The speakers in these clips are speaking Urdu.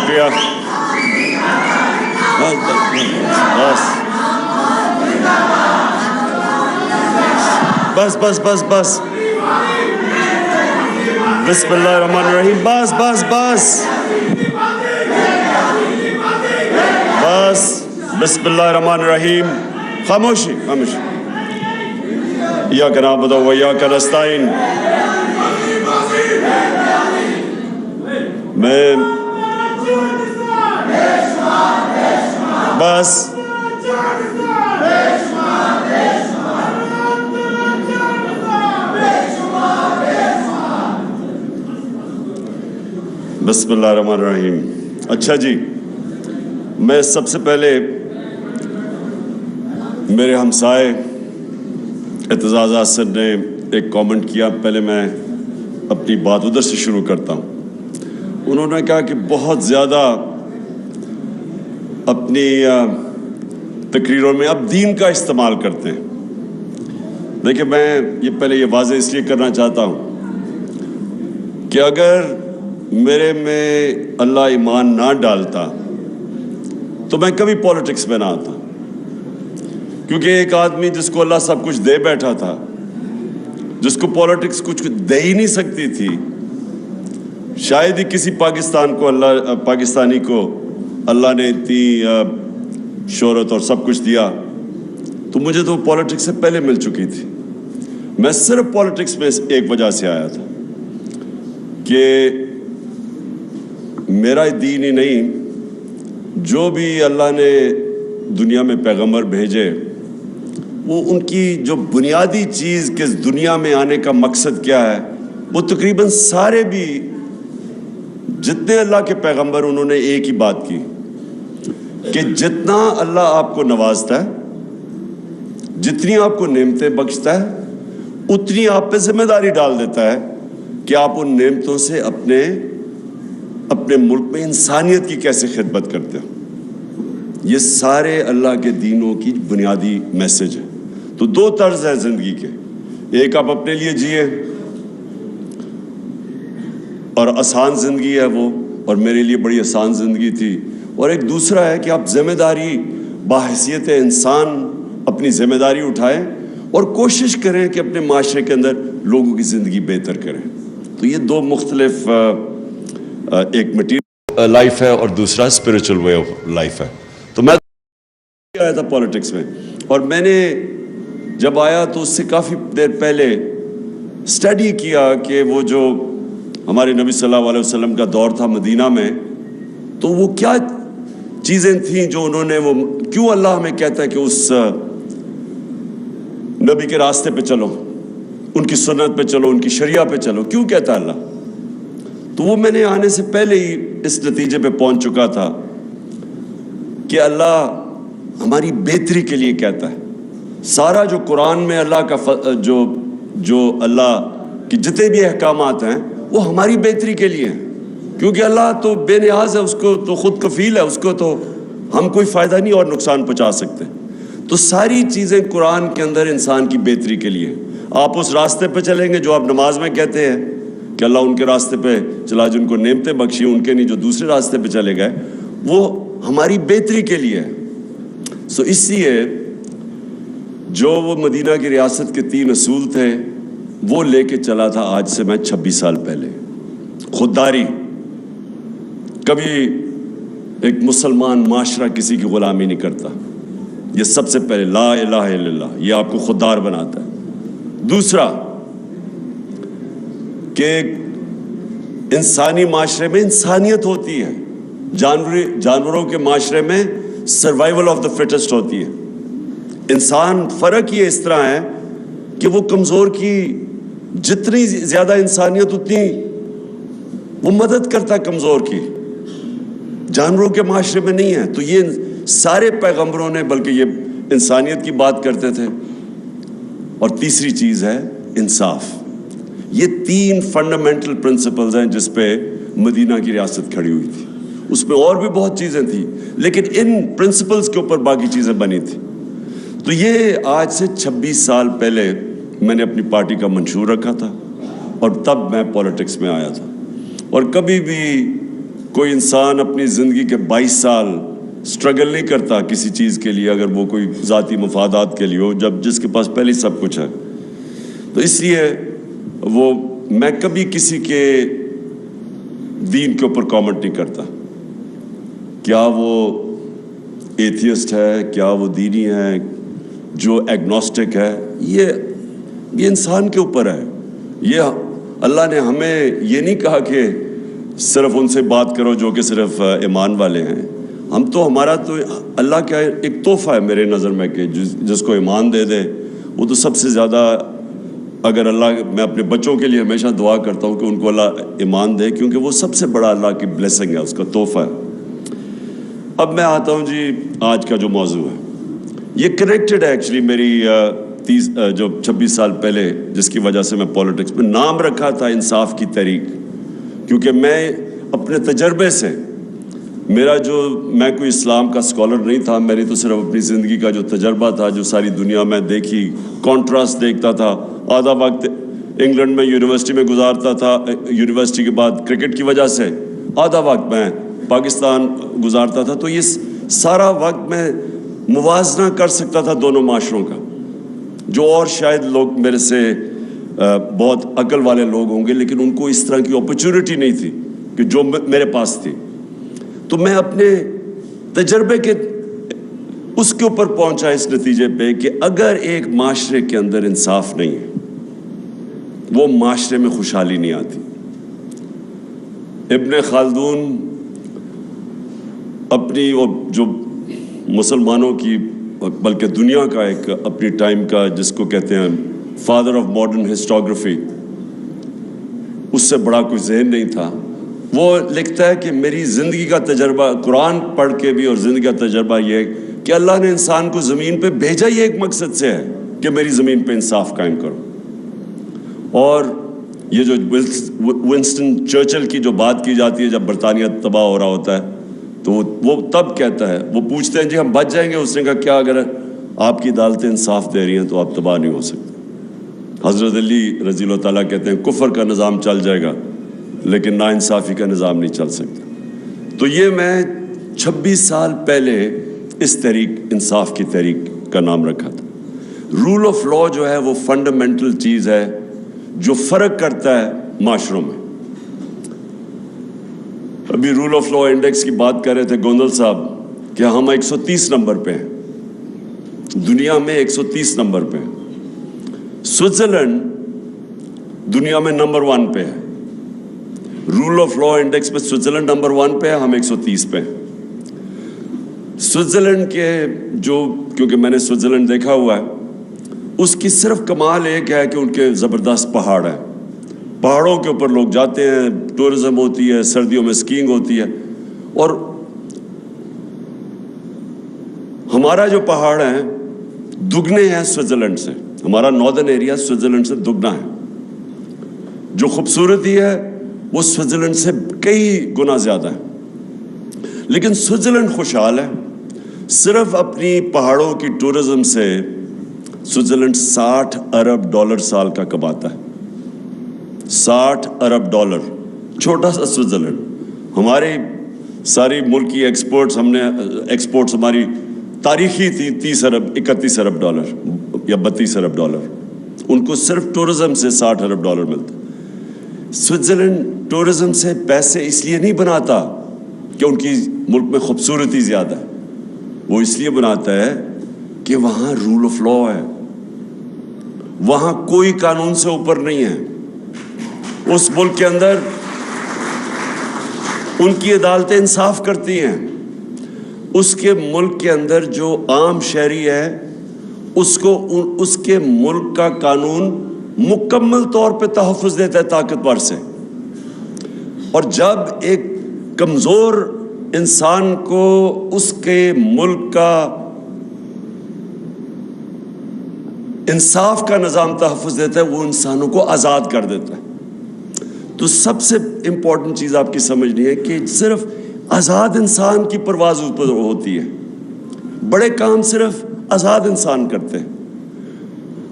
شکریہ. بس بس بس بس بسم اللہ الرحمن الرحیم. بس بس بس بس بسم اللہ الرحمن الرحیم. خاموشی خاموشی. ایاک نعبد و ایاک نستعین. میں بس بسم اللہ الرحمن الرحیم. اچھا جی، میں سب سے پہلے میرے ہمسائے اعتزاز احسن نے ایک کامنٹ کیا، پہلے میں اپنی بات ادھر سے شروع کرتا ہوں. انہوں نے کہا کہ بہت زیادہ اپنی تقریروں میں اب دین کا استعمال کرتے ہیں. دیکھیں، میں پہلے یہ واضح اس لیے کرنا چاہتا ہوں کہ اگر میرے میں اللہ ایمان نہ ڈالتا تو میں کبھی پولیٹکس میں نہ آتا. کیونکہ ایک آدمی جس کو اللہ سب کچھ دے بیٹھا تھا، جس کو پولیٹکس کچھ دے ہی نہیں سکتی تھی، شاید ہی کسی پاکستانی کو اللہ نے اتنی شہرت اور سب کچھ دیا، تو مجھے تو پولیٹکس سے پہلے مل چکی تھی. میں صرف پولیٹکس میں ایک وجہ سے آیا تھا کہ میرا دین ہی نہیں، جو بھی اللہ نے دنیا میں پیغمبر بھیجے، وہ ان کی جو بنیادی چیز کہ دنیا میں آنے کا مقصد کیا ہے، وہ تقریباً سارے بھی جتنے اللہ کے پیغمبر، انہوں نے ایک ہی بات کی کہ جتنا اللہ آپ کو نوازتا ہے، جتنی آپ کو نعمتیں بخشتا ہے، اتنی آپ پہ ذمہ داری ڈال دیتا ہے کہ آپ ان نعمتوں سے اپنے ملک میں انسانیت کی کیسے خدمت کرتے ہو. یہ سارے اللہ کے دینوں کی بنیادی میسج ہے. تو دو طرز ہے زندگی کے، ایک آپ اپنے لیے جیے اور آسان زندگی ہے وہ، اور میرے لیے بڑی آسان زندگی تھی. اور ایک دوسرا ہے کہ آپ ذمہ داری باحثیت انسان اپنی ذمہ داری اٹھائیں اور کوشش کریں کہ اپنے معاشرے کے اندر لوگوں کی زندگی بہتر کریں. تو یہ دو مختلف، ایک میٹیریل لائف ہے اور دوسرا اسپریچول وے آف لائف ہے. تو میں آیا تھا پولیٹکس میں، اور میں نے جب آیا تو اس سے کافی دیر پہلے اسٹڈی کیا کہ وہ جو ہمارے نبی صلی اللہ علیہ وسلم کا دور تھا مدینہ میں، تو وہ کیا چیزیں تھیں جو انہوں نے، وہ کیوں اللہ ہمیں کہتا ہے کہ اس نبی کے راستے پہ چلو، ان کی سنت پہ چلو، ان کی شریعہ پہ چلو، کیوں کہتا ہے اللہ؟ تو وہ میں نے آنے سے پہلے ہی اس نتیجے پہ پہنچ چکا تھا کہ اللہ ہماری بہتری کے لیے کہتا ہے. سارا جو قرآن میں اللہ کا جو اللہ کی جتنے بھی احکامات ہیں وہ ہماری بہتری کے لیے ہیں، کیونکہ اللہ تو بے نیاز ہے، اس کو تو خود کفیل ہے، اس کو تو ہم کوئی فائدہ نہیں اور نقصان پہنچا سکتے. تو ساری چیزیں قرآن کے اندر انسان کی بہتری کے لیے. آپ اس راستے پہ چلیں گے جو آپ نماز میں کہتے ہیں کہ اللہ ان کے راستے پہ چلا جن کو نعمتیں بخشی، ان کے نہیں جو دوسرے راستے پہ چلے گئے، وہ ہماری بہتری کے لیے ہے. سو اس لیے جو وہ مدینہ کی ریاست کے 3 اصول تھے وہ لے کے چلا تھا آج سے میں 26 سال پہلے. خودداری، کبھی ایک مسلمان معاشرہ کسی کی غلامی نہیں کرتا. یہ سب سے پہلے لا الہ الا اللہ، یہ آپ کو خوددار بناتا ہے. دوسرا کہ انسانی معاشرے میں انسانیت ہوتی ہے، جانوروں کے معاشرے میں سروائیول آف دا فٹسٹ ہوتی ہے. انسان فرق یہ اس طرح ہے کہ وہ کمزور کی جتنی زیادہ انسانیت اتنی وہ مدد کرتا ہے کمزور کی. جانوروں کے معاشرے میں نہیں ہے. تو یہ سارے پیغمبروں نے بلکہ یہ انسانیت کی بات کرتے تھے. اور تیسری چیز ہے انصاف. یہ 3 فنڈامنٹل پرنسپلز ہیں جس پہ مدینہ کی ریاست کھڑی ہوئی تھی. اس میں اور بھی بہت چیزیں تھیں لیکن ان پرنسپلز کے اوپر باقی چیزیں بنی تھی. تو یہ آج سے 26 سال پہلے میں نے اپنی پارٹی کا منشور رکھا تھا اور تب میں پولیٹکس میں آیا تھا. اور کبھی بھی کوئی انسان اپنی زندگی کے 22 سال سٹرگل نہیں کرتا کسی چیز کے لیے اگر وہ کوئی ذاتی مفادات کے لیے ہو، جب جس کے پاس پہلے سب کچھ ہے. تو اس لیے میں کبھی کسی کے دین کے اوپر کامنٹ نہیں کرتا. کیا وہ ایتھیسٹ ہے، کیا وہ دینی ہے، جو ایگنوسٹک ہے، یہ انسان کے اوپر ہے. یہ اللہ نے ہمیں یہ نہیں کہا کہ صرف ان سے بات کرو جو کہ صرف ایمان والے ہیں. ہمارا تو اللہ کا ایک تحفہ ہے میرے نظر میں کہ جس کو ایمان دے دے وہ تو سب سے زیادہ، اگر میں اپنے بچوں کے لیے ہمیشہ دعا کرتا ہوں کہ ان کو اللہ ایمان دے، کیونکہ وہ سب سے بڑا اللہ کی بلیسنگ ہے، اس کا تحفہ ہے. اب میں آتا ہوں جی آج کا جو موضوع ہے، یہ کنیکٹڈ ہے ایکچولی میری 26 سال پہلے جس کی وجہ سے میں پولیٹکس میں نام رکھا تھا انصاف کی تحریک. کیونکہ میں اپنے تجربے سے، میں کوئی اسلام کا اسکالر نہیں تھا، میں نے تو صرف اپنی زندگی کا جو تجربہ تھا، جو ساری دنیا میں دیکھی، کانٹراسٹ دیکھتا تھا. آدھا وقت انگلینڈ میں یونیورسٹی میں گزارتا تھا، یونیورسٹی کے بعد کرکٹ کی وجہ سے آدھا وقت میں پاکستان گزارتا تھا. تو یہ سارا وقت میں موازنہ کر سکتا تھا دونوں معاشروں کا، جو اور شاید لوگ میرے سے بہت عقل والے لوگ ہوں گے لیکن ان کو اس طرح کی اپرچونٹی نہیں تھی کہ جو میرے پاس تھی. تو میں اپنے تجربے کے اس کے اوپر پہنچا اس نتیجے پہ کہ اگر ایک معاشرے کے اندر انصاف نہیں ہے وہ معاشرے میں خوشحالی نہیں آتی. ابن خلدون اپنی جو مسلمانوں کی بلکہ دنیا کا ایک اپنی ٹائم کا جس کو کہتے ہیں فادر آف ماڈرن ہسٹوگرافی، اس سے بڑا کوئی ذہن نہیں تھا. وہ لکھتا ہے کہ میری زندگی کا تجربہ قرآن پڑھ کے بھی اور زندگی کا تجربہ یہ ہے کہ اللہ نے انسان کو زمین پہ بھیجا ہی ایک مقصد سے ہے کہ میری زمین پہ انصاف قائم کرو. اور یہ جو ونسٹن چرچل کی جو بات کی جاتی ہے جب برطانیہ تباہ ہو رہا ہوتا ہے تو وہ تب کہتا ہے، وہ پوچھتے ہیں جی ہم بچ جائیں گے، اس نے کہا کیا اگر آپ کی عدالتیں انصاف دے رہی ہیں تو آپ تباہ نہیں ہو سکتے. حضرت علی رضی اللہ تعالیٰ کہتے ہیں کفر کا نظام چل جائے گا لیکن ناانصافی کا نظام نہیں چل سکتا. تو یہ میں 26 سال پہلے اس تحریک انصاف کی تحریک کا نام رکھا تھا. رول آف لا جو ہے وہ فنڈامنٹل چیز ہے جو فرق کرتا ہے معاشروں میں. ابھی رول آف لا انڈیکس کی بات کر رہے تھے گوندل صاحب کہ ہم 130 نمبر پہ ہیں، دنیا میں 130 نمبر پہ ہیں. سوئٹزرلینڈ دنیا میں نمبر 1 پہ ہے. رول آف لا انڈیکس میں سوئٹزرلینڈ نمبر 1 پہ ہے، ہم 130 پہ ہیں. سوئٹزرلینڈ کے کیونکہ میں نے سوئٹزرلینڈ دیکھا ہوا ہے، اس کی صرف کمال ایک ہے کہ ان کے زبردست پہاڑ ہیں. پہاڑوں کے اوپر لوگ جاتے ہیں، ٹورزم ہوتی ہے، سردیوں میں سکینگ ہوتی ہے. اور ہمارا جو پہاڑ ہیں دگنے ہیں سوئٹزرلینڈ سے، ہمارا ناردرن ایریا سوئٹزرلینڈ سے دگنا ہے. جو خوبصورتی ہے وہ سوئٹزرلینڈ سے کئی گنا زیادہ ہے. لیکن سوئٹزرلینڈ خوشحال ہے. صرف اپنی پہاڑوں کی ٹورزم سے سوئٹزرلینڈ $60 ارب سال کا کماتا ہے. $60 ارب، چھوٹا سا سوئٹزرلینڈ. ہماری ساری ملک کی ایکسپورٹس ہماری تاریخی تھی $30 ارب، $31 ارب یا $32 ارب. ان کو صرف ٹورزم سے $60 ارب ملتا. سوئٹزرلینڈ ٹورزم سے پیسے اس لیے نہیں بناتا کہ ان کی ملک میں خوبصورتی زیادہ ہے، وہ اس لیے بناتا ہے کہ وہاں رول آف لا ہے، وہاں کوئی قانون سے اوپر نہیں ہے. اس ملک کے اندر ان کی عدالتیں انصاف کرتی ہیں. اس کے ملک کے اندر جو عام شہری ہے اس کو اس کے ملک کا قانون مکمل طور پہ تحفظ دیتا ہے طاقتور سے. اور جب ایک کمزور انسان کو اس کے ملک کا انصاف کا نظام تحفظ دیتا ہے، وہ انسانوں کو آزاد کر دیتا ہے. تو سب سے امپورٹنٹ چیز آپ کی سمجھنی ہے کہ صرف آزاد انسان کی پرواز اوپر ہوتی ہے. بڑے کام صرف آزاد انسان کرتے ہیں.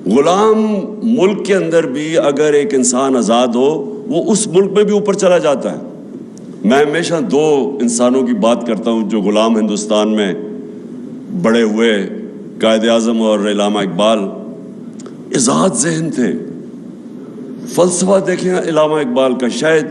غلام ملک کے اندر بھی اگر ایک انسان آزاد ہو وہ اس ملک میں بھی اوپر چلا جاتا ہے. میں ہمیشہ دو انسانوں کی بات کرتا ہوں جو غلام ہندوستان میں بڑے ہوئے، قائد اعظم اور علامہ اقبال. آزاد ذہن تھے. فلسفہ دیکھیں علامہ اقبال کا. شاید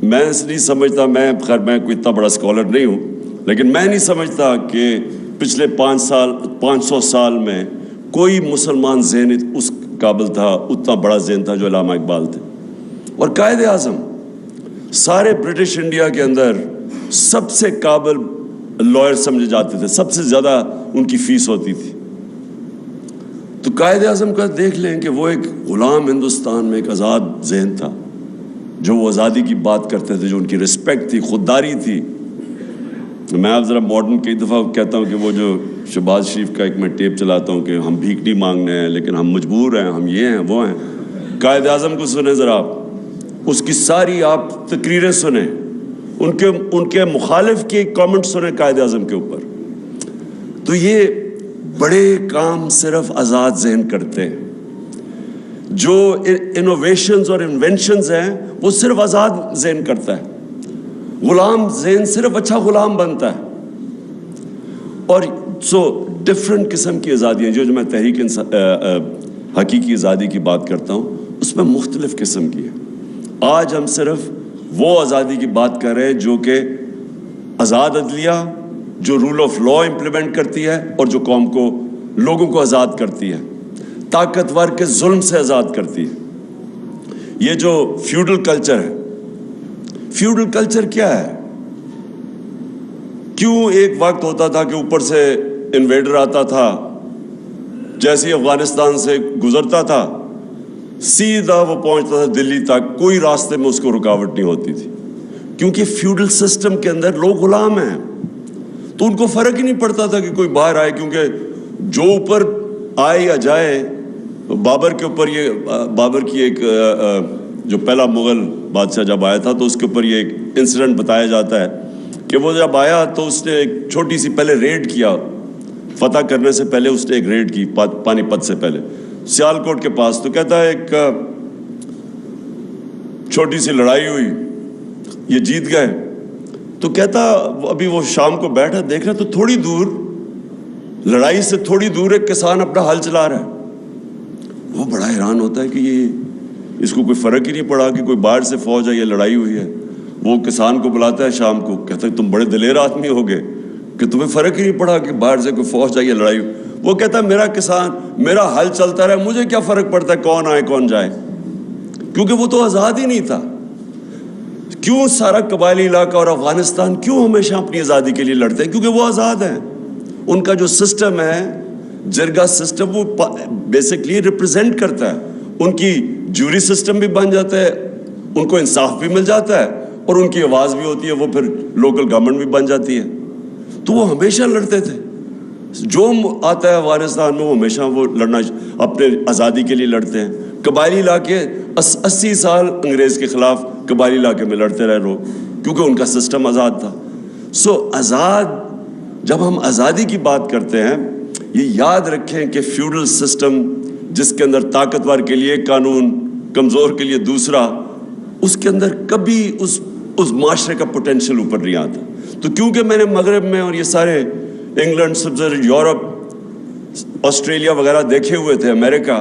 میں اس نہیں سمجھتا، میں کوئی اتنا بڑا اسکالر نہیں ہوں، لیکن میں نہیں سمجھتا کہ پچھلے 500 سال میں کوئی مسلمان ذہن اس قابل تھا، اتنا بڑا ذہن تھا جو علامہ اقبال تھے. اور قائد اعظم سارے برٹش انڈیا کے اندر سب سے قابل لائر سمجھے جاتے تھے، سب سے زیادہ ان کی فیس ہوتی تھی. تو قائد اعظم کا دیکھ لیں کہ وہ ایک غلام ہندوستان میں ایک آزاد ذہن تھا، جو وہ آزادی کی بات کرتے تھے، جو ان کی رسپیکٹ تھی، خودداری تھی. میں اب ذرا ماڈرن کئی دفعہ کہتا ہوں کہ وہ جو شہباز شریف کا ایک میں ٹیپ چلاتا ہوں کہ ہم بھیک نہیں مانگنے ہیں لیکن ہم مجبور ہیں، ہم یہ ہیں وہ ہیں. قائد اعظم کو سنیں ذرا آپ، اس کی ساری آپ تقریریں سنیں، ان کے مخالف کے کامنٹ سنیں قائد اعظم کے اوپر. تو یہ بڑے کام صرف آزاد ذہن کرتے ہیں. جو انوویشنز اور انوینشنز ہیں وہ صرف آزاد ذہن کرتا ہے. غلام ذہن صرف اچھا غلام بنتا ہے. اور ڈفرینٹ قسم کی آزادیاں جو میں تحریک حقیقی آزادی کی بات کرتا ہوں اس میں مختلف قسم کی ہے. آج ہم صرف وہ آزادی کی بات کر رہے ہیں جو کہ آزاد عدلیہ، جو رول آف لا امپلیمنٹ کرتی ہے اور جو قوم کو، لوگوں کو آزاد کرتی ہے، طاقتور کے ظلم سے آزاد کرتی ہے. یہ جو فیوڈل کلچر ہے، فیوڈل کلچر کیا ہے؟ کیوں ایک وقت ہوتا تھا کہ اوپر سے انویڈر آتا تھا، جیسے ہی افغانستان سے گزرتا تھا سیدھا وہ پہنچتا تھا دلی تک، کوئی راستے میں اس کو رکاوٹ نہیں ہوتی تھی، کیونکہ فیوڈل سسٹم کے اندر لوگ غلام ہیں. تو ان کو فرق ہی نہیں پڑتا تھا کہ کوئی باہر آئے، کیونکہ جو اوپر آئے یا جائے. بابر کے اوپر بابر کی ایک جو پہلا مغل بادشاہ جب آیا تھا تو اس کے اوپر یہ ایک انسیڈنٹ بتایا جاتا ہے کہ وہ جب آیا تو اس نے ایک چھوٹی سی پہلے ریڈ کیا، فتح کرنے سے پہلے اس نے ایک ریڈ کی پانی پت سے پہلے سیالکوٹ کے پاس. تو کہتا ہے ایک چھوٹی سی لڑائی ہوئی، یہ جیت گئے. تو کہتا ابھی وہ شام کو بیٹھا دیکھ رہا تو تھوڑی دور، لڑائی سے تھوڑی دور ایک کسان اپنا ہل چلا رہا ہے. وہ بڑا حیران ہوتا ہے کہ یہ اس کو کوئی فرق ہی نہیں پڑا کہ کوئی باہر سے فوج ہے یا لڑائی ہوئی ہے. وہ کسان کو بلاتا ہے شام کو، کہتا ہے تم بڑے دلیر آدمی ہو گئے کہ تمہیں فرق ہی نہیں پڑا کہ باہر سے کوئی فوج ہے یا لڑائی ہوئی. وہ کہتا ہے میرا کسان، میرا حل چلتا رہا، مجھے کیا فرق پڑتا ہے کون آئے کون جائے، کیونکہ وہ تو آزاد ہی نہیں تھا. کیوں سارا قبائلی علاقہ اور افغانستان کیوں ہمیشہ اپنی آزادی کے لیے لڑتے ہیں؟ کیونکہ وہ آزاد ہیں. ان کا جو سسٹم ہے جرگا سسٹم، وہ بیسکلی ریپرزینٹ کرتا ہے. ان کی جوری سسٹم بھی بن جاتا ہے، ان کو انصاف بھی مل جاتا ہے اور ان کی آواز بھی ہوتی ہے، وہ پھر لوکل گورنمنٹ بھی بن جاتی ہے. تو وہ ہمیشہ لڑتے تھے. جو آتا ہے افغانستان میں وہ ہمیشہ وہ لڑنا اپنے آزادی کے لیے لڑتے ہیں. قبائلی علاقے 80 سال انگریز کے خلاف قبائلی علاقے میں لڑتے رہے لوگ، کیونکہ ان کا سسٹم آزاد تھا. آزاد، جب ہم آزادی کی بات کرتے ہیں یہ یاد رکھیں کہ فیوڈل سسٹم جس کے اندر طاقتور کے لیے قانون، کمزور کے لیے دوسرا، اس کے اندر کبھی اس معاشرے کا پوٹینشیل اوپر نہیں آتا. تو کیونکہ میں نے مغرب میں اور یہ سارے انگلینڈ، سب یورپ، آسٹریلیا وغیرہ دیکھے ہوئے تھے، امریکہ،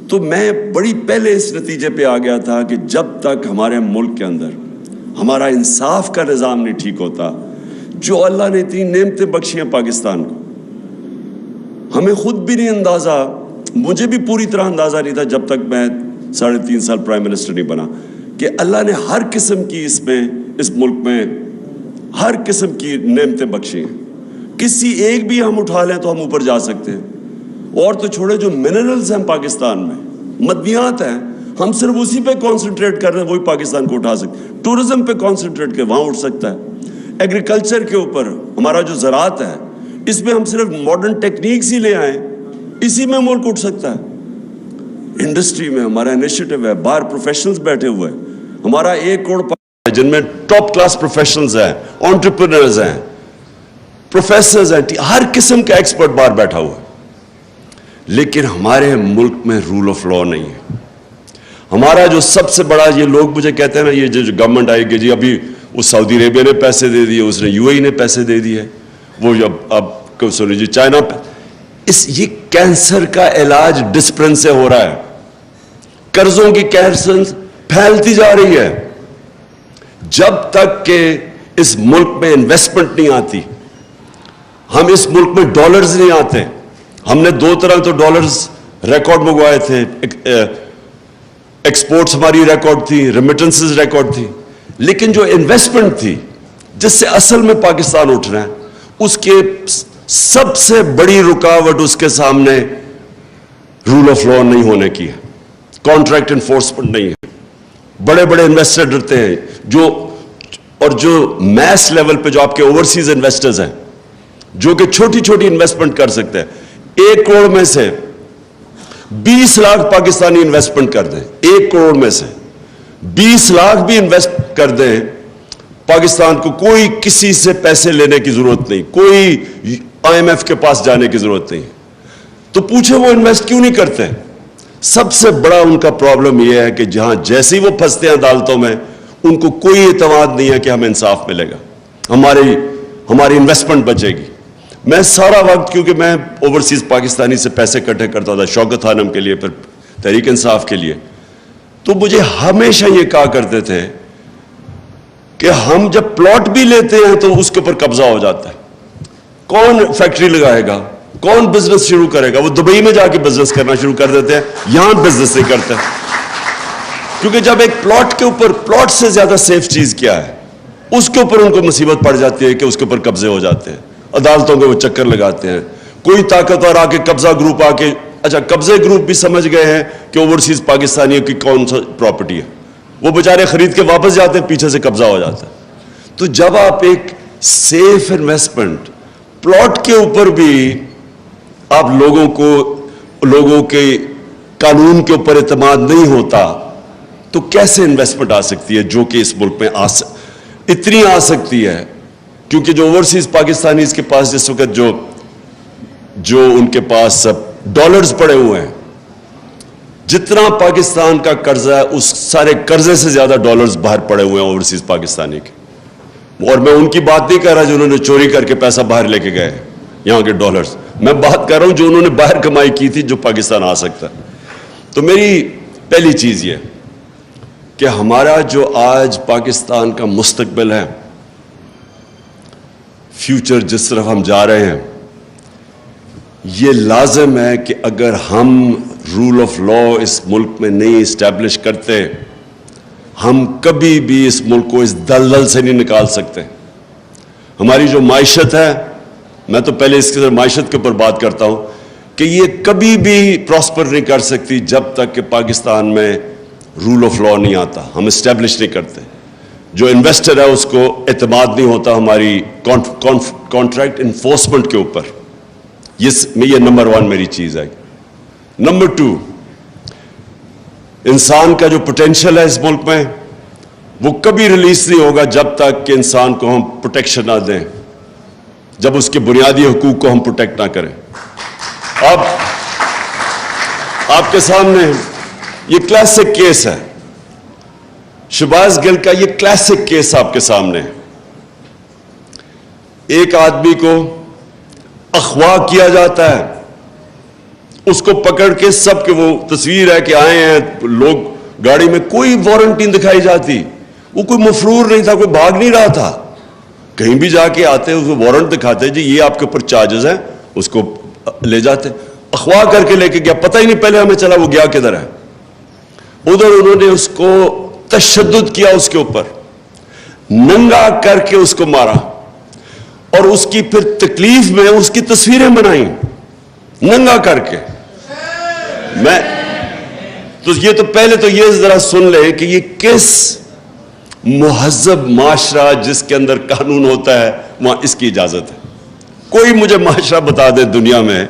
تو میں بڑی پہلے اس نتیجے پہ آ گیا تھا کہ جب تک ہمارے ملک کے اندر ہمارا انصاف کا نظام نہیں ٹھیک ہوتا، جو اللہ نے اتنی نعمتیں بخشی ہیں پاکستان کو، ہمیں خود بھی نہیں اندازہ، مجھے بھی پوری طرح اندازہ نہیں تھا جب تک میں 3.5 سال پرائم منسٹر نہیں بنا، کہ اللہ نے ہر قسم کی اس ملک میں ہر قسم کی نعمتیں بخشی ہیں. کسی ایک بھی ہم اٹھا لیں تو ہم اوپر جا سکتے ہیں. اور تو چھوڑے جو منرلز ہیں پاکستان میں، مدنیات ہیں، ہم صرف اسی پہ کانسنٹریٹ کر رہے ہیں، وہی پاکستان کو اٹھا سکتے ہیں. ٹورزم پہ کانسنٹریٹ کر، وہاں اٹھ سکتا ہے. ایگریکلچر کے اوپر ہمارا جو زراعت ہے، اس میں ہم صرف ماڈرن ٹیکنیکس ہی لے آئیں، اسی میں ملک اٹھ سکتا ہے. انڈسٹری میں ہمارا انیشیٹو ہے، باہر پروفیشنلز بیٹھے ہوئے ہیں، ہمارا 1 کروڑ جن میں ٹاپ کلاس پروفیشنلز ہیں، انٹرپرینرز ہیں، پروفیسرز ہیں، ہر قسم کا ایکسپرٹ باہر بیٹھا ہوا ہے. لیکن ہمارے ملک میں رول آف لا نہیں ہے. ہمارا جو سب سے بڑا، یہ لوگ مجھے کہتے ہیں نا، یہ جو گورنمنٹ آئے گی جی ابھی وہ سعودی عربیہ نے پیسے دے دیے, اس نے UAE نے پیسے دے دیے, وہ اب سنیں جی چائنا یہ کینسر کا علاج ڈسپلن سے ہو رہا ہے. قرضوں کی کینسر پھیلتی جا رہی ہے. جب تک کہ اس ملک میں انویسٹمنٹ نہیں آتی, ہم اس ملک میں ڈالرز نہیں آتے. ہم نے 2 طرح تو ڈالرز ریکارڈ منگوائے تھے, ایکسپورٹس ہماری ریکارڈ تھی, ریمیٹنسز ریکارڈ تھی, لیکن جو انویسٹمنٹ تھی جس سے اصل میں پاکستان اٹھ رہا ہے, اس کے سب سے بڑی رکاوٹ اس کے سامنے رول آف لا نہیں ہونے کی ہے, کانٹریکٹ انفورسمنٹ نہیں ہے. بڑے بڑے انویسٹر ڈرتے ہیں, جو میس لیول پہ جو آپ کے اوورسیز انویسٹرز ہیں, جو کہ چھوٹی چھوٹی انویسٹمنٹ کر سکتے ہیں, 1 کروڑ میں سے 20 لاکھ پاکستانی انویسٹمنٹ کر دیں, 1 کروڑ میں سے 20 لاکھ بھی انویسٹ کر دیں, پاکستان کو کوئی کسی سے پیسے لینے کی ضرورت نہیں, کوئی IMF کے پاس جانے کی ضرورت نہیں. تو پوچھے وہ انویسٹ کیوں نہیں کرتے؟ سب سے بڑا ان کا پرابلم یہ ہے کہ جہاں جیسے ہی وہ پھنستے ہیں عدالتوں میں, ان کو کوئی اعتماد نہیں ہے کہ ہمیں انصاف ملے گا, ہماری انویسٹمنٹ بچے گی. میں سارا وقت, کیونکہ میں اوورسیز پاکستانی سے پیسے اکٹھے کرتا تھا, شوکت خانم کے لیے, پھر تحریک انصاف کے لیے, تو مجھے ہمیشہ یہ کہا کرتے تھے کہ ہم جب پلاٹ بھی لیتے ہیں تو اس کے اوپر قبضہ ہو جاتا ہے. کون فیکٹری لگائے گا, کون بزنس شروع کرے گا؟ وہ دبئی میں جا کے بزنس کرنا شروع کر دیتے ہیں, یہاں بزنس نہیں کرتے. کیونکہ جب ایک پلاٹ کے اوپر, پلاٹ سے زیادہ سیف چیز کیا ہے, اس کے اوپر ان کو مصیبت پڑ جاتی ہے کہ اس کے اوپر قبضے ہو جاتے ہیں, عدالتوں کے وہ چکر لگاتے ہیں. کوئی طاقتور آ کے قبضہ گروپ آ کے, اچھا قبضے گروپ بھی سمجھ گئے ہیں کہ اوورسیز پاکستانیوں کی کون سا پراپرٹی ہے, وہ بیچارے خرید کے واپس جاتے ہیں, پیچھے سے قبضہ ہو جاتا ہے. تو جب آپ ایک سیف انویسٹمنٹ پلاٹ کے اوپر بھی آپ لوگوں کے قانون کے اوپر اعتماد نہیں ہوتا, تو کیسے انویسٹمنٹ آ سکتی ہے جو کہ اس ملک میں اتنی آ سکتی ہے؟ کیونکہ جو اوورسیز پاکستانی اس کے پاس جس وقت جو ان کے پاس ڈالرز پڑے ہوئے ہیں, جتنا پاکستان کا قرضہ ہے اس سارے قرضے سے زیادہ ڈالرز باہر پڑے ہوئے ہیں اوورسیز پاکستانی کے. اور میں ان کی بات نہیں کر رہا جنہوں نے چوری کر کے پیسہ باہر لے کے گئے یہاں کے ڈالرز, میں بات کر رہا ہوں جو انہوں نے باہر کمائی کی تھی جو پاکستان آ سکتا ہے. تو میری پہلی چیز یہ کہ ہمارا جو آج پاکستان کا مستقبل ہے, فیوچر جس طرف ہم جا رہے ہیں, یہ لازم ہے کہ اگر ہم رول آف لا اس ملک میں نہیں اسٹیبلش کرتے, ہم کبھی بھی اس ملک کو اس دلدل سے نہیں نکال سکتے. ہماری جو معیشت ہے, میں تو پہلے اس کے معیشت کے اوپر بات کرتا ہوں, کہ یہ کبھی بھی پراسپر نہیں کر سکتی جب تک کہ پاکستان میں رول آف لا نہیں آتا, ہم اسٹیبلش نہیں کرتے. جو انویسٹر ہے اس کو اعتماد نہیں ہوتا ہماری کانٹریکٹ انفورسمنٹ کے اوپر. یہ نمبر 1 میری چیز ہے. نمبر 2, انسان کا جو پوٹینشیل ہے اس ملک میں وہ کبھی ریلیز نہیں ہوگا جب تک کہ انسان کو ہم پروٹیکشن نہ دیں, جب اس کے بنیادی حقوق کو ہم پروٹیکٹ نہ کریں. اب آپ کے سامنے یہ کلاسک کیس ہے, شہباز گل کا یہ کلاسک کیس آپ کے سامنے ہے. ایک آدمی کو اغوا کیا جاتا ہے, اس کو پکڑ کے سب کے, وہ تصویر ہے کہ آئے ہیں لوگ گاڑی میں, کوئی وارنٹ نہیں دکھائی جاتی, وہ کوئی مفرور نہیں تھا, کوئی بھاگ نہیں رہا تھا. کہیں بھی جا کے آتے اس کو وارنٹ دکھاتے, جی یہ آپ کے اوپر چارجز ہیں, اس کو لے جاتے. اغوا کر کے لے کے گیا, پتہ ہی نہیں پہلے ہمیں چلا وہ گیا کدھر ہے. ادھر انہوں نے اس کو تشدد کیا, اس کے اوپر ننگا کر کے اس کو مارا, اور اس کی پھر تکلیف میں اس کی تصویریں بنائیں ننگا کر کے. یہ تو پہلے تو یہ ذرا سن لے کہ یہ کس مہذب معاشرہ جس کے اندر قانون ہوتا ہے وہاں اس کی اجازت ہے. کوئی مجھے معاشرہ بتا دے دنیا میں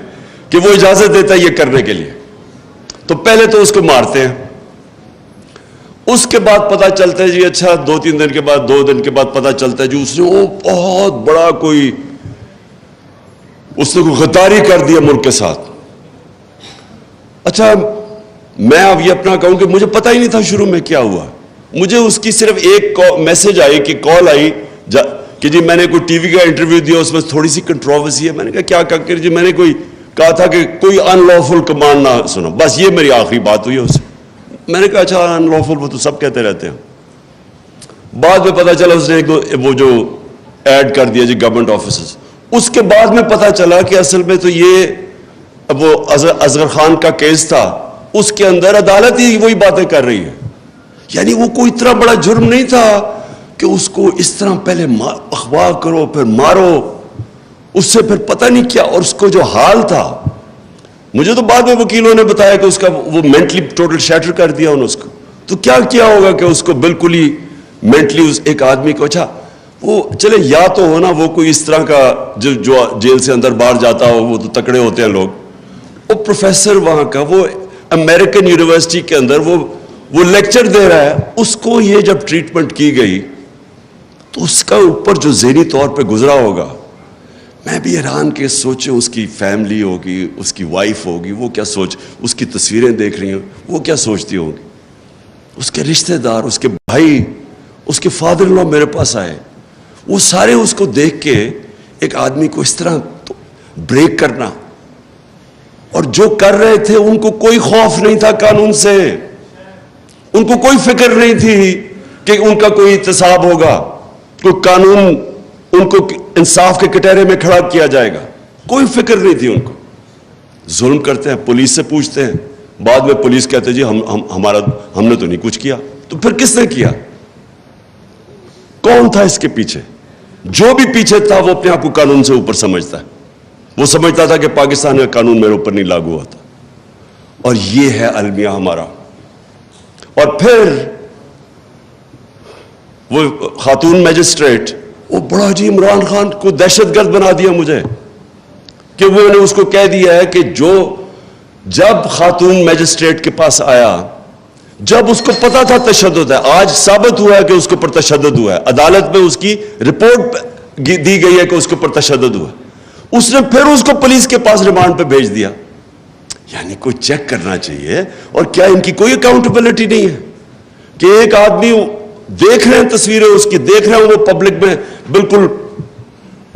کہ وہ اجازت دیتا ہے یہ کرنے کے لیے. تو پہلے تو اس کو مارتے ہیں, اس کے بعد پتا چلتا ہے جی اچھا 2-3 دن کے بعد, 2 دن کے بعد پتا چلتا ہے جی اس نے وہ بہت بڑا اس نے کوئی غداری کر دیا ملک کے ساتھ. اچھا میں اب یہ اپنا کہوں کہ مجھے پتا ہی نہیں تھا شروع میں کیا ہوا, مجھے اس کی صرف ایک میسج آئی کہ کال آئی کہ جی میں نے کوئی ٹی وی کا انٹرویو دیا, اس میں تھوڑی سی کنٹروورسی ہے. میں نے کہا کیا کر جی, میں نے کہا تھا کہ کوئی ان لافل کمانڈ نہ سنا, بس یہ میری آخری بات ہوئی ہے اس سے. میں نے کہا اچھا ان لافل وہ تو سب کہتے رہتے ہیں. بعد میں پتا چلا اس نے وہ جو ایڈ کر دیا جی گورنمنٹ آفیسز. اس کے بعد میں پتا چلا کہ اصل میں تو یہ وہ اصغر خان کا کیس تھا, اس کے اندر عدالت ہی وہی باتیں کر رہی ہے. یعنی وہ کوئی اتنا بڑا جرم نہیں تھا کہ اس کو اس طرح پہلے اغوا کرو پھر مارو, اس سے پھر پتہ نہیں کیا. اور اس کو جو حال تھا, مجھے تو بعد میں وکیلوں نے بتایا کہ اس کا وہ مینٹلی ٹوٹل شیٹر کر دیا انہوں نے اس کو. تو کیا کیا ہوگا کہ اس کو بالکل ہی مینٹلی ایک آدمی کو, اچھا وہ چلے یا تو ہونا وہ کوئی اس طرح کا جو جیل سے اندر باہر جاتا ہو, وہ تو تکڑے ہوتے ہیں لوگ. وہ پروفیسر وہاں کا, وہ امریکن یونیورسٹی کے اندر وہ لیکچر دے رہا ہے, اس کو یہ جب ٹریٹمنٹ کی گئی تو اس کا اوپر جو ذہنی طور پہ گزرا ہوگا, میں بھی حیران کہ سوچیں اس کی فیملی ہوگی, اس کی وائف ہوگی, وہ کیا اس کی تصویریں دیکھ رہی ہیں, وہ کیا سوچتی ہوں گی. اس کے رشتہ دار, اس کے بھائی, اس کے فادر ان لا میرے پاس آئے, وہ سارے اس کو دیکھ کے ایک آدمی کو اس طرح بریک کرنا. اور جو کر رہے تھے ان کو کوئی خوف نہیں تھا قانون سے, ان کو کوئی فکر نہیں تھی کہ ان کا کوئی احتساب ہوگا, کوئی قانون ان کو انصاف کے کٹہرے میں کھڑا کیا جائے گا, کوئی فکر نہیں تھی ان کو. ظلم کرتے ہیں, پولیس سے پوچھتے ہیں, بعد میں پولیس کہتے جی ہم نے تو نہیں کچھ کیا. تو پھر کس نے کیا؟ کون تھا اس کے پیچھے؟ جو بھی پیچھے تھا وہ اپنے آپ کو قانون سے اوپر سمجھتا ہے. وہ سمجھتا تھا کہ پاکستان کا قانون میرے اوپر نہیں لاگو ہوتا. اور یہ ہے المیہ ہمارا. اور پھر وہ خاتون میجسٹریٹ, وہ بڑا جی عمران خان کو دہشت گرد بنا دیا مجھے, کہ وہ نے اس کو کہہ دیا ہے کہ جب خاتون میجسٹریٹ کے پاس آیا, جب اس کو پتا تھا تشدد ہے, آج ثابت ہوا ہے کہ اس کے اوپر تشدد ہوا ہے, عدالت میں اس کی رپورٹ دی گئی ہے کہ اس کے اوپر تشدد ہوا ہے, اس نے پھر اس کو پولیس کے پاس ریمانڈ پہ بھیج دیا. یعنی کوئی چیک کرنا چاہیے. اور کیا ان کی کوئی اکاؤنٹیبلٹی نہیں ہے کہ ایک آدمی دیکھ رہے ہیں تصویریں اس کی, دیکھ رہے ہیں وہ پبلک میں بالکل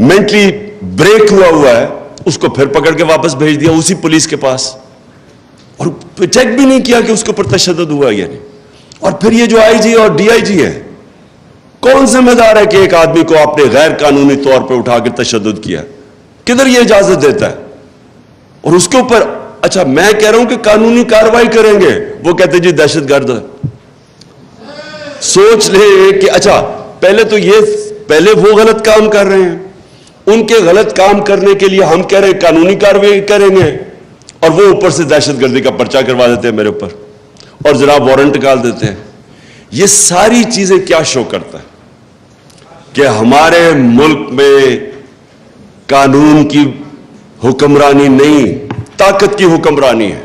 مینٹلی بریک ہوا ہے, اس کو پھر پکڑ کے واپس بھیج دیا اسی پولیس کے پاس, اور چیک بھی نہیں کیا کہ اس کے اوپر تشدد ہوا. یعنی اور پھر یہ جو آئی جی اور ڈی آئی جی ہے, کون ذمہ دار ہے کہ ایک آدمی کو آپ نے غیر قانونی طور پہ اٹھا کے تشدد کیا؟ کدھر یہ اجازت دیتا ہے؟ اور اس کے اوپر اچھا میں کہہ رہا ہوں کہ قانونی کارروائی کریں گے, وہ کہتے جی دہشت گرد ہے. سوچ لے کہ اچھا پہلے وہ غلط کام کر رہے ہیں, ان کے غلط کام کرنے کے لیے ہم کہہ رہے ہیں قانونی کارروائی کریں گے, اور وہ اوپر سے دہشت گردی کا پرچہ کروا دیتے ہیں میرے اوپر, اور جناب وارنٹ نکال دیتے ہیں. یہ ساری چیزیں کیا شو کرتا ہے کہ ہمارے ملک میں قانون کی حکمرانی نہیں, طاقت کی حکمرانی ہے.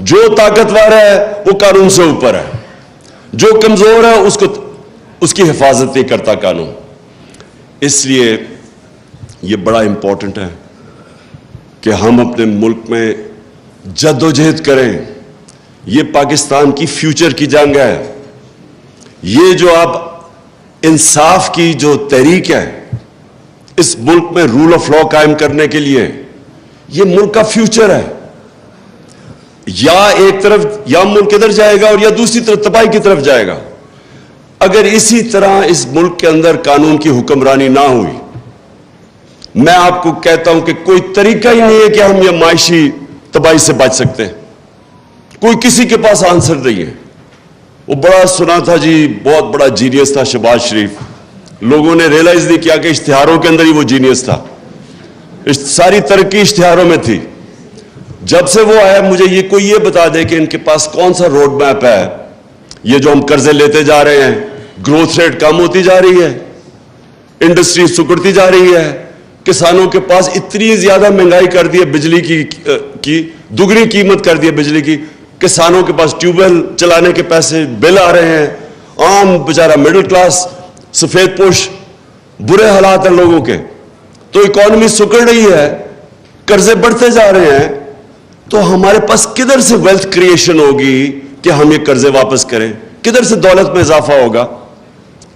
جو طاقتور ہے وہ قانون سے اوپر ہے, جو کمزور ہے اس کی حفاظت نہیں کرتا قانون. اس لیے یہ بڑا امپورٹنٹ ہے کہ ہم اپنے ملک میں جد و جہد کریں. یہ پاکستان کی فیوچر کی جنگ ہے. یہ جو اب انصاف کی جو تحریک ہے اس ملک میں رول آف لا قائم کرنے کے لیے, یہ ملک کا فیوچر ہے. یا ایک طرف یا ملک ادھر جائے گا اور یا دوسری طرف تباہی کی طرف جائے گا. اگر اسی طرح اس ملک کے اندر قانون کی حکمرانی نہ ہوئی, میں آپ کو کہتا ہوں کہ کوئی طریقہ ہی نہیں ہے کہ ہم یہ معاشی تباہی سے بچ سکتے ہیں. کوئی کسی کے پاس آنسر نہیں ہے. وہ بڑا سنا تھا جی, بہت بڑا جینیس تھا شہباز شریف. لوگوں نے ریئلائز نہیں کیا کہ اشتہاروں کے اندر ہی وہ جینیس تھا. ساری ترقی اشتہاروں میں تھی. جب سے وہ آیا, مجھے یہ بتا دے کہ ان کے پاس کون سا روڈ میپ ہے. یہ جو ہم قرضے لیتے جا رہے ہیں, گروتھ ریٹ کم ہوتی جا رہی ہے, انڈسٹری سکڑتی جا رہی ہے, کسانوں کے پاس اتنی زیادہ مہنگائی کر دی ہے, بجلی کی دگنی قیمت کر دی ہے بجلی کی. کسانوں کے پاس ٹیوب ویل چلانے کے پیسے بل آ رہے ہیں. عام بیچارہ مڈل کلاس سفید پوش, برے حالات ہیں لوگوں کے. تو اکانومی سکڑ رہی ہے, قرضے بڑھتے جا رہے ہیں. تو ہمارے پاس کدھر سے ویلتھ کریشن ہوگی کہ ہم یہ قرضے واپس کریں؟ کدھر سے دولت میں اضافہ ہوگا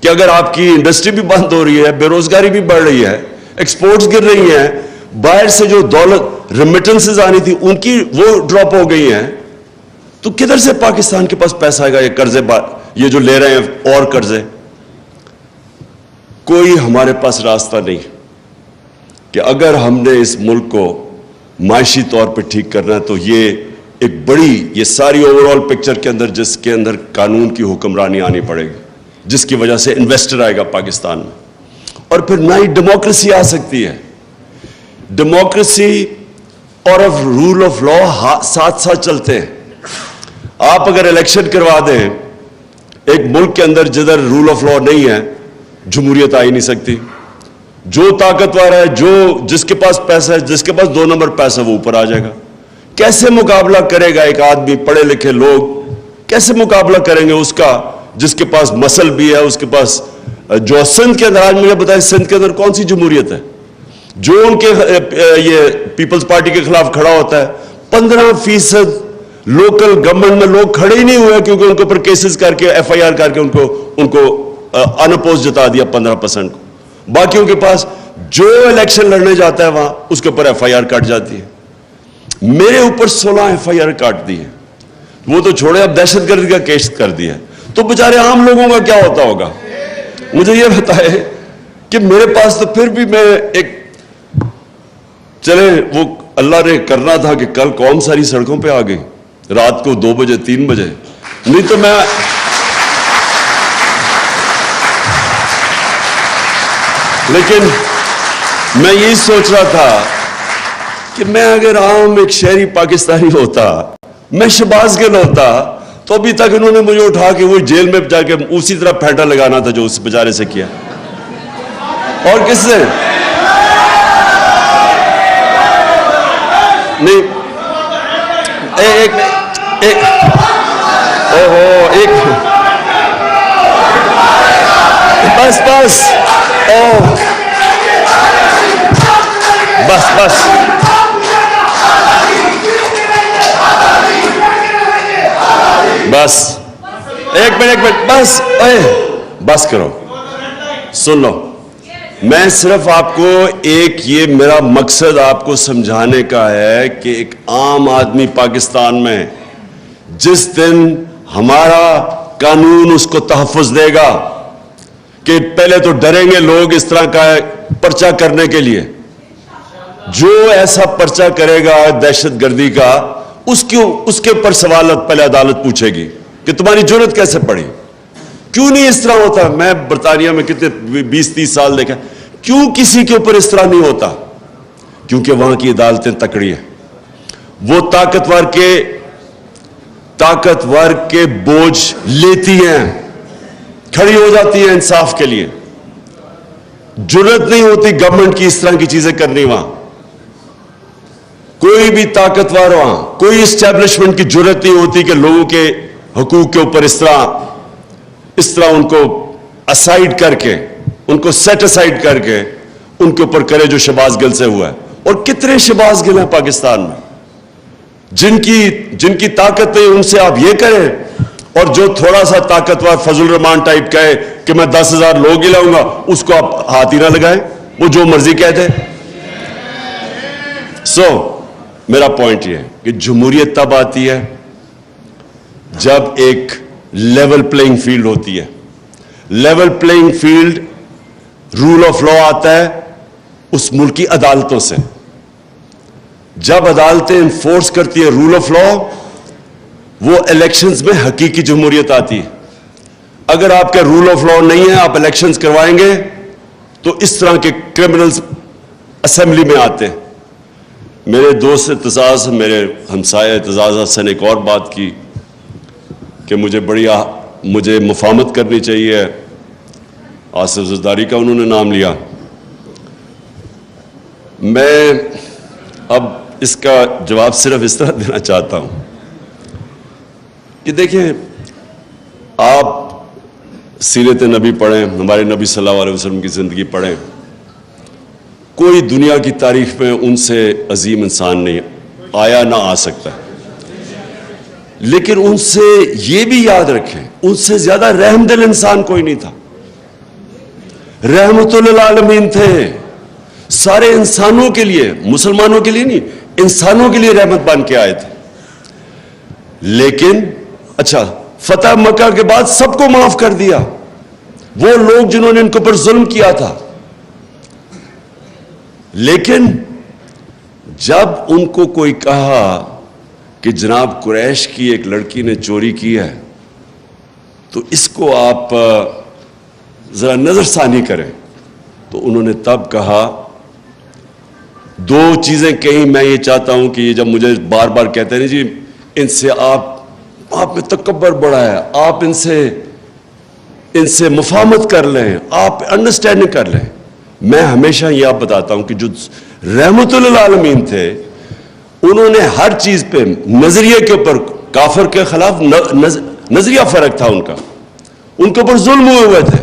کہ اگر آپ کی انڈسٹری بھی بند ہو رہی ہے, بے روزگاری بھی بڑھ رہی ہے, ایکسپورٹس گر رہی ہیں, باہر سے جو دولت ریمیٹنسز آنی تھی ان کی وہ ڈراپ ہو گئی ہیں, تو کدھر سے پاکستان کے پاس پیسہ آئے گا؟ یہ قرضے یہ جو لے رہے ہیں اور قرضے, کوئی ہمارے پاس راستہ نہیں کہ اگر ہم نے اس ملک کو معاشی طور پہ ٹھیک کرنا ہے تو یہ ایک بڑی, یہ ساری اوور آل پکچر کے اندر جس کے اندر قانون کی حکمرانی آنی پڑے گی, جس کی وجہ سے انویسٹر آئے گا پاکستان میں, اور پھر نہ ہی ڈیموکریسی آ سکتی ہے. ڈیموکریسی اور رول آف لا ساتھ ساتھ چلتے ہیں. آپ اگر الیکشن کروا دیں ایک ملک کے اندر جدھر رول آف لا نہیں ہے, جمہوریت آ ہی نہیں سکتی. جو طاقتور ہے, جس کے پاس پیسہ ہے, جس کے پاس 2 نمبر پیسہ, وہ اوپر آ جائے گا. کیسے مقابلہ کرے گا ایک آدمی, پڑھے لکھے لوگ کیسے مقابلہ کریں گے اس کا جس کے پاس مسل بھی ہے, اس کے پاس جو سندھ کے اندر, آج مجھے بتائیں سندھ کے اندر کون سی جمہوریت ہے؟ جو ان کے یہ پیپلز پارٹی کے خلاف کھڑا ہوتا ہے, 15% لوکل گورنمنٹ میں لوگ کھڑے ہی نہیں ہوئے کیونکہ ان کے اوپر کیسز کر کے FIR کر کے ان کو انپوز جتا دیا 15% کو. باقیوں کے پاس جو الیکشن لڑنے جاتا ہے وہاں اس کے اوپر FIR کٹ جاتی ہے. میرے اوپر 16 FIR کاٹ دی ہے, وہ تو چھوڑے اب دہشت گردی کا کیس کر دیا ہے, تو بیچارے عام لوگوں کا کیا ہوتا ہوگا؟ مجھے یہ بتائے کہ میرے پاس تو پھر بھی میں ایک, چلے وہ اللہ نے کرنا تھا کہ کل قوم ساری سڑکوں پہ آ گئی رات کو 2 بجے 3 بجے, نہیں تو میں لیکن میں یہی سوچ رہا تھا کہ میں اگر عام ایک شہری پاکستانی ہوتا, میں شہباز گل ہوتا, تو ابھی تک انہوں نے مجھے اٹھا کے وہ جیل میں جا کے اسی طرح پھینٹا لگانا تھا جو اس بیچارے سے کیا. اور کس سے نہیں, بس بس بس بس بس ایک منٹ بس بس کرو, سن لو. میں صرف آپ کو یہ میرا مقصد آپ کو سمجھانے کا ہے کہ ایک عام آدمی پاکستان میں جس دن ہمارا قانون اس کو تحفظ دے گا کہ پہلے تو ڈریں گے لوگ اس طرح کا پرچہ کرنے کے لیے, جو ایسا پرچہ کرے گا دہشت گردی کا اس کے اوپر سوالات پہلے عدالت پوچھے گی کہ تمہاری جرت کیسے پڑی, کیوں نہیں اس طرح ہوتا. میں برطانیہ میں کتنے 20-30 سال دیکھا, کیوں کسی کے اوپر اس طرح نہیں ہوتا؟ کیونکہ وہاں کی عدالتیں تکڑی ہیں, وہ طاقتور کے بوجھ لیتی ہیں, کھڑی ہو جاتی ہیں انصاف کے لیے. جرت نہیں ہوتی گورنمنٹ کی اس طرح کی چیزیں کرنی وہاں. کوئی بھی طاقتور وہاں, کوئی اسٹیبلشمنٹ کی جرت نہیں ہوتی کہ لوگوں کے حقوق کے اوپر اس طرح ان کو اسائیڈ کر کے, ان کو سیٹ اسائیڈ کر کے ان کے اوپر کرے جو شہباز گل سے ہوا ہے. اور کتنے شہباز گل ہیں پاکستان میں جن کی طاقت نہیں, ان سے آپ یہ کریں, اور جو تھوڑا سا طاقتور فضل الرحمان ٹائپ کہے کہ میں 10,000 لوگ ہی لاؤں گا, اس کو آپ ہاتھ ہی نہ لگائیں, وہ جو مرضی کہتے. میرا پوائنٹ یہ ہے کہ جمہوریت تب آتی ہے جب ایک لیول پلینگ فیلڈ ہوتی ہے. Level playing field rule of law آتا ہے اس ملک کی عدالتوں سے. جب عدالتیں انفورس کرتی ہیں رول آف لا, وہ الیکشنز میں حقیقی جمہوریت آتی ہے. اگر آپ کے رول آف لا نہیں ہے, آپ الیکشنز کروائیں گے تو اس طرح کے کرمنلز اسمبلی میں آتے ہیں. میرے دوست اعتزاز, میرے ہمسائے اعتزاز حسن ایک اور بات کی کہ مجھے مفاہمت کرنی چاہیے. آصف زرداری کا انہوں نے نام لیا. میں اب اس کا جواب صرف اس طرح دینا چاہتا ہوں کہ دیکھیں, آپ سیرت نبی پڑھیں, ہمارے نبی صلی اللہ علیہ وسلم کی زندگی پڑھیں, کوئی دنیا کی تاریخ میں ان سے عظیم انسان نہیں آیا, نہ آ سکتا. لیکن ان سے یہ بھی یاد رکھیں ان سے زیادہ رحم دل انسان کوئی نہیں تھا. رحمت للعالمین تھے, سارے انسانوں کے لیے, مسلمانوں کے لیے نہیں, انسانوں کے لیے رحمت بن کے آئے تھے. لیکن اچھا فتح مکہ کے بعد سب کو معاف کر دیا, وہ لوگ جنہوں نے ان کے اوپر ظلم کیا تھا. لیکن جب ان کو کوئی کہا کہ جناب قریش کی ایک لڑکی نے چوری کی ہے تو اس کو آپ ذرا نظر ثانی کریں, تو انہوں نے تب کہا دو چیزیں کہیں. میں یہ چاہتا ہوں کہ یہ جب مجھے بار بار کہتے ہیں جی ان سے آپ میں تکبر بڑا ہے, آپ ان سے مفاہمت کر لیں, آپ انڈرسٹینڈنگ کر لیں, میں ہمیشہ یہ آپ بتاتا ہوں کہ جو رحمت للعالمین تھے انہوں نے ہر چیز پہ نظریے کے اوپر کافر کے خلاف نظریہ فرق تھا ان کا, ان کے اوپر ظلم ہوئے تھے,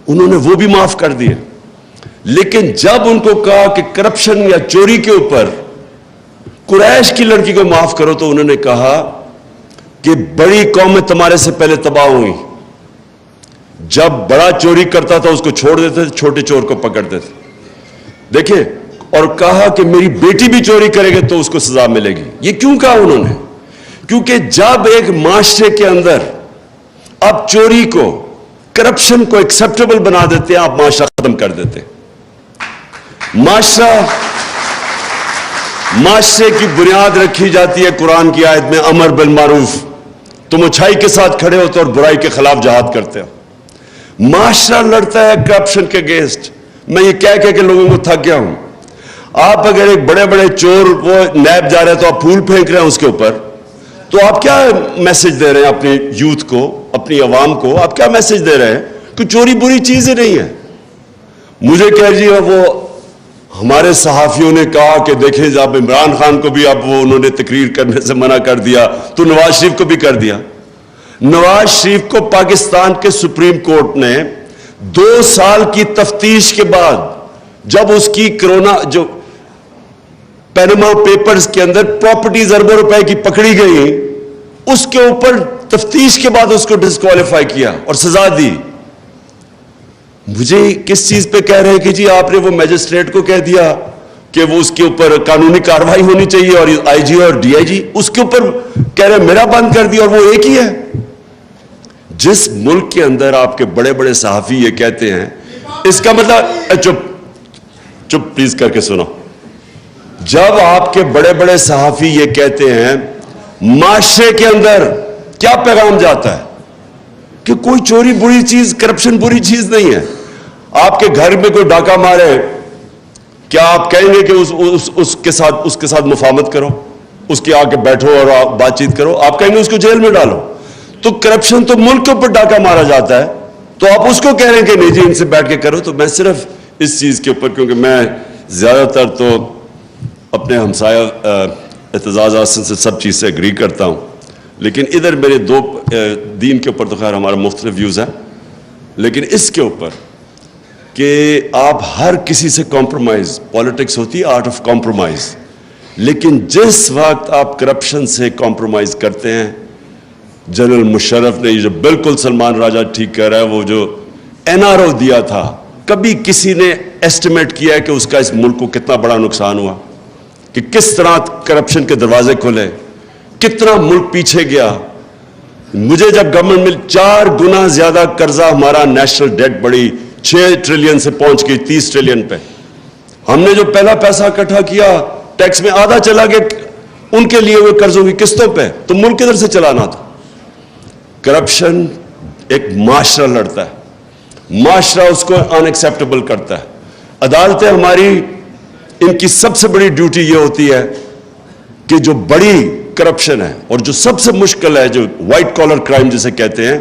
انہوں نے وہ بھی معاف کر دیے. لیکن جب ان کو کہا کہ کرپشن یا چوری کے اوپر قریش کی لڑکی کو معاف کرو تو انہوں نے کہا کہ بڑی قومیں تمہارے سے پہلے تباہ ہوئی, جب بڑا چوری کرتا تھا اس کو چھوڑ دیتے تھے, چھوٹے چور کو پکڑتے تھے. دیکھیں, اور کہا کہ میری بیٹی بھی چوری کرے گی تو اس کو سزا ملے گی. یہ کیوں کہا انہوں نے؟ کیونکہ جب ایک معاشرے کے اندر آپ چوری کو, کرپشن کو ایکسیپٹیبل بنا دیتے ہیں, آپ معاشرہ ختم کر دیتے ہیں. معاشرے کی بنیاد رکھی جاتی ہے قرآن کی آیت میں امر بالمعروف, تم اچھائی کے ساتھ کھڑے ہوتے اور برائی کے خلاف جہاد کرتے ہو. معاشرہ لڑتا ہے کرپشن کے اگینسٹ. میں یہ کہہ کے لوگوں کو تھک گیا ہوں. آپ اگر ایک بڑے بڑے چور وہ نیب جا رہے ہیں تو آپ پھول پھینک رہے ہیں اس کے اوپر, تو آپ کیا میسج دے رہے ہیں اپنے یوتھ کو, اپنی عوام کو؟ آپ کیا میسج دے رہے ہیں کہ چوری بری چیز ہی نہیں ہے. مجھے کہہ جی وہ ہمارے صحافیوں نے کہا کہ دیکھیں جب عمران خان کو بھی اب وہ انہوں نے تقریر کرنے سے منع کر دیا تو نواز شریف کو بھی کر دیا. نواز شریف کو پاکستان کے سپریم کورٹ نے 2 سال کی تفتیش کے بعد, جب اس کی کرونا جو پینما پیپرز کے اندر پراپرٹیز اربوں روپے کی پکڑی گئی, اس کے اوپر تفتیش کے بعد اس کو ڈسکوالیفائی کیا اور سزا دی. مجھے کس چیز پہ کہہ رہے ہیں کہ جی آپ نے وہ میجسٹریٹ کو کہہ دیا کہ وہ اس کے اوپر قانونی کارروائی ہونی چاہیے, اور آئی جی اور ڈی آئی جی اس کے اوپر کہہ رہے ہیں میرا بند کر دیا, اور وہ ایک ہی ہے. جس ملک کے اندر آپ کے بڑے بڑے صحافی یہ کہتے ہیں, اس کا مطلب چپ پلیز کر کے سنو, جب آپ کے بڑے بڑے صحافی یہ کہتے ہیں معاشرے کے اندر کیا پیغام جاتا ہے کہ کوئی چوری بری چیز, کرپشن بری چیز نہیں ہے. آپ کے گھر میں کوئی ڈاکہ مارے, کیا آپ کہیں گے کہ اس کے ساتھ مفاہمت کرو, اس کے آ کے بیٹھو اور بات چیت کرو؟ آپ کہیں گے اس کو جیل میں ڈالو. تو کرپشن تو ملک کے اوپر ڈاکہ مارا جاتا ہے, تو آپ اس کو کہہ رہے ہیں کہ نہیں جی ان سے بیٹھ کے کرو. تو میں صرف اس چیز کے اوپر, کیونکہ میں زیادہ تر تو اپنے ہمسایہ اعتزاز حسن سے سب چیز سے اگری کرتا ہوں, لیکن ادھر میرے دو دین کے اوپر تو خیر ہمارا مختلف ویوز ہیں, لیکن اس کے اوپر کہ آپ ہر کسی سے کمپرومائز, پالیٹکس ہوتی ہے آرٹ آف کمپرومائز, لیکن جس وقت آپ کرپشن سے کمپرومائز کرتے ہیں, جنرل مشرف نے یہ جو بالکل سلمان راجہ ٹھیک کہہ رہا ہے, وہ جو این آر او دیا تھا, کبھی کسی نے ایسٹیمیٹ کیا ہے کہ اس کا اس ملک کو کتنا بڑا نقصان ہوا, کہ کس طرح کرپشن کے دروازے کھلے, کتنا ملک پیچھے گیا. مجھے جب گورنمنٹ میں 4 گنا زیادہ قرضہ ہمارا نیشنل ڈیٹ بڑی 6 ٹریلین سے پہنچ گئی 30 ٹریلین پہ. ہم نے جو پہلا پیسہ اکٹھا کیا ٹیکس میں آدھا چلا گیا ان کے لیے ہوئے قرضوں کی قسطوں پہ, تو ملک کدھر سے چلانا تھا. کرپشن ایک معاشرہ لڑتا ہے, معاشرہ اس کو ان ایکسیپٹیبل کرتا ہے. عدالتیں ہماری ان کی سب سے بڑی ڈیوٹی یہ ہوتی ہے کہ جو بڑی کرپشن ہے اور جو سب سے مشکل ہے, جو وائٹ کالر کرائم جسے کہتے ہیں,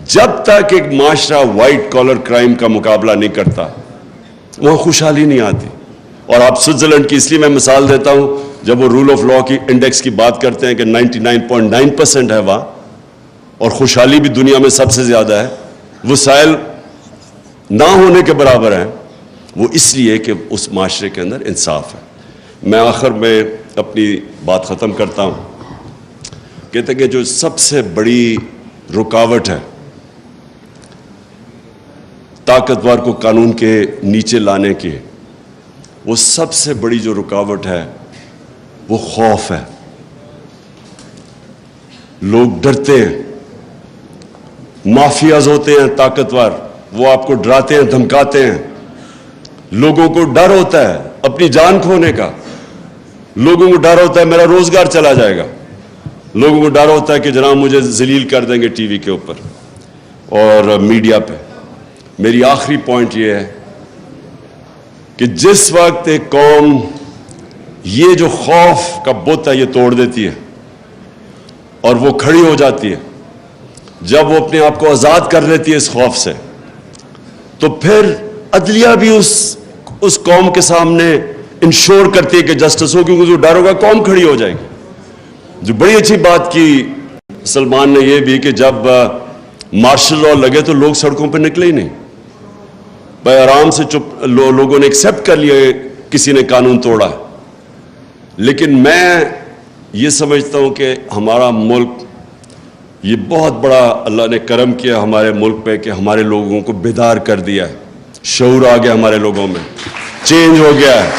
جب تک ایک معاشرہ وائٹ کالر کرائم کا مقابلہ نہیں کرتا وہاں خوشحالی نہیں آتی. اور آپ سوئٹزرلینڈ کی اس لیے میں مثال دیتا ہوں, جب وہ رول آف لا کی انڈیکس کی بات کرتے ہیں کہ 99.9% ہے وہاں, اور خوشحالی بھی دنیا میں سب سے زیادہ ہے, وسائل نہ ہونے کے برابر ہیں, وہ اس لیے کہ اس معاشرے کے اندر انصاف ہے. میں آخر میں اپنی بات ختم کرتا ہوں. کہتے ہیں کہ جو سب سے بڑی رکاوٹ ہے طاقتور کو قانون کے نیچے لانے کی، وہ سب سے بڑی جو رکاوٹ ہے وہ خوف ہے. لوگ ڈرتے ہیں، مافیاز ہوتے ہیں طاقتور، وہ آپ کو ڈراتے ہیں، دھمکاتے ہیں. لوگوں کو ڈر ہوتا ہے اپنی جان کھونے کا، لوگوں کو ڈر ہوتا ہے میرا روزگار چلا جائے گا، لوگوں کو ڈر ہوتا ہے کہ جناب مجھے ذلیل کر دیں گے ٹی وی کے اوپر اور میڈیا پہ. میری آخری پوائنٹ یہ ہے کہ جس وقت ایک قوم یہ جو خوف کا بت ہے یہ توڑ دیتی ہے اور وہ کھڑی ہو جاتی ہے، جب وہ اپنے آپ کو آزاد کر لیتی ہے اس خوف سے، تو پھر عدلیہ بھی اس قوم کے سامنے انشور کرتی ہے کہ جسٹس ہو، کیونکہ جو ڈر ہوگا قوم کھڑی ہو جائے گی. جو بڑی اچھی بات کی سلمان نے یہ بھی کہ جب مارشل لاء لگے تو لوگ سڑکوں پہ نکلے ہی نہیں، بھائی آرام سے چپ، لوگوں نے ایکسیپٹ کر لیا کسی نے قانون توڑا. لیکن میں یہ سمجھتا ہوں کہ ہمارا ملک، یہ بہت بڑا اللہ نے کرم کیا ہمارے ملک پہ کہ ہمارے لوگوں کو بیدار کر دیا ہے، شعور آ گیا ہمارے لوگوں میں، چینج ہو گیا ہے.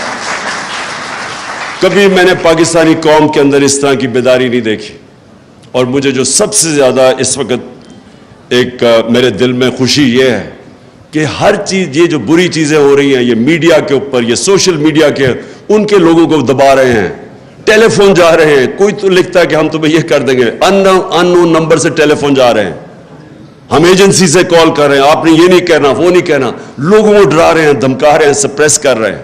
کبھی میں نے پاکستانی قوم کے اندر اس طرح کی بیداری نہیں دیکھی. اور مجھے جو سب سے زیادہ اس وقت ایک میرے دل میں خوشی یہ ہے کہ ہر چیز، یہ جو بری چیزیں ہو رہی ہیں یہ میڈیا کے اوپر، یہ سوشل میڈیا کے، ان کے لوگوں کو دبا رہے ہیں. ٹیلی فون جا رہے ہیں، کوئی تو لکھتا ہے کہ ہم تمہیں یہ کر دیں گے، ان نون نمبر سے ٹیلی فون جا رہے ہیں، ہم ایجنسی سے کال کر رہے ہیں، آپ نے یہ نہیں کہنا، وہ نہیں کہنا، لوگوں کو ڈرا رہے ہیں، دھمکا رہے ہیں، سپریس کر رہے ہیں.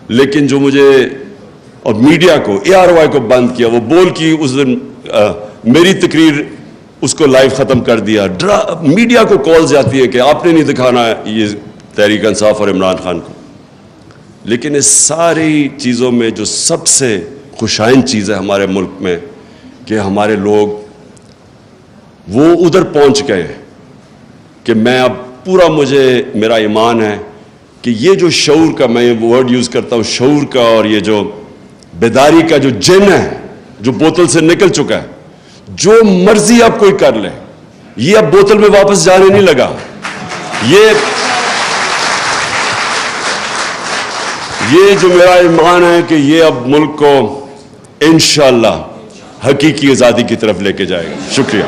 لیکن جو مجھے اور میڈیا کو، ARY کو بند کیا، وہ بول کی اس دن میری تقریر اس کو لائیو ختم کر دیا. میڈیا کو کال جاتی ہے کہ آپ نے نہیں دکھانا یہ تحریک انصاف اور عمران خان کو. لیکن اس ساری چیزوں میں جو سب سے خوشائن چیز ہے ہمارے ملک میں کہ ہمارے لوگ وہ ادھر پہنچ گئے ہیں کہ میں اب پورا، مجھے میرا ایمان ہے کہ یہ جو شعور کا، میں یہ ورڈ یوز کرتا ہوں شعور کا، اور یہ جو بیداری کا جو جن ہے جو بوتل سے نکل چکا ہے، جو مرضی اب کوئی کر لے، یہ اب بوتل میں واپس جانے نہیں لگا. یہ جو میرا ایمان ہے کہ یہ اب ملک کو انشاءاللہ حقیقی آزادی کی طرف لے کے جائے گا. شکریہ.